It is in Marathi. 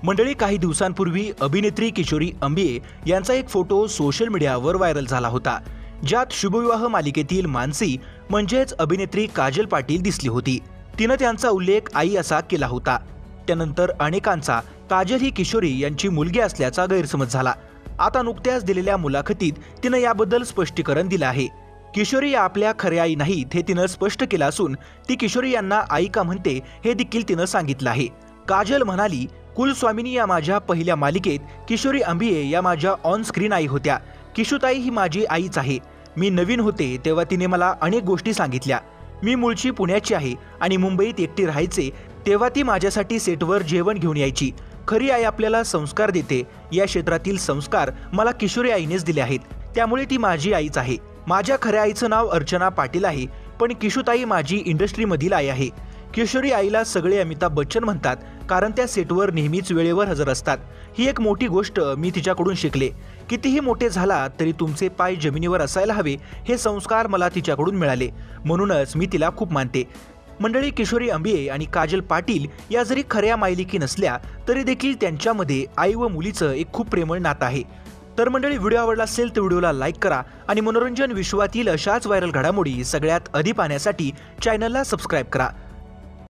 मंडळी, काही दिवसांपूर्वी अभिनेत्री किशोरी अंबिये यांचा एक फोटो सोशल मीडियावर व्हायरल झाला होता, ज्यात शुभविवाह मालिकेतील मानसी म्हणजेच अभिनेत्री काजल पाटील दिसली होती। तिनं त्यांचा उल्लेख आई असा केला होता। त्यानंतर अनेकांचा काजल ही किशोरी यांची मुलगी असल्याचा गैरसमज झाला। आता नुकत्याच दिलेल्या मुलाखतीत तिनं याबद्दल स्पष्टीकरण दिलं आहे। किशोरी या आपल्या खऱ्या आई नाहीत हे तिनं स्पष्ट केलं असून ती किशोरी यांना आई का म्हणते हे देखील तिनं सांगितलं आहे। काजल म्हणाली, कुलस्वामिनी या माझ्या पहिल्या मालिकेत किशोरी अंबिये या माझ्या ऑन स्क्रीन आई होत्या। किशोताई ही माझी आईच आहे। मी नवीन होते तेव्हा तिने मला अनेक गोष्टी सांगितल्या। मी मूळची पुण्याची आहे आणि मुंबईत एकटी राहायचे तेव्हा ती माझ्यासाठी सेटवर जेवण घेऊन यायची। खरी आई आपल्याला संस्कार देते। या क्षेत्रातील संस्कार मला किशोरी आईनेच दिले आहेत, त्यामुळे ती माझी आईच आहे। माझ्या खऱ्या आईचं नाव अर्चना पाटील आहे, पण किशोताई माझी इंडस्ट्रीमधील आई आहे। किशोरी आईला सगळे अमिताभ बच्चन म्हणतात, कारण त्या सेटवर नेहमीच वेळेवर हजर असतात। ही एक मोठी गोष्ट मी तिच्याकडून शिकले। कितीही मोठे झाला तरी तुमचे पाय जमिनीवर असायला हवे हे संस्कार मला तिच्याकडून मिळाले, म्हणूनच मी तिला खूप मानते। मंडळी, किशोरी अंबिये आणि काजल पाटील या जरी खऱ्या मायलिकी नसल्या तरी देखील त्यांच्यामध्ये आई व मुलीचं एक खूप प्रेमळ नातं आहे। तर मंडळी, व्हिडिओ आवडला असेल तर व्हिडिओला लाईक करा आणि मनोरंजन विश्वातील अशाच व्हायरल घडामोडी सगळ्यात आधी पाहण्यासाठी चॅनलला सबस्क्राईब करा।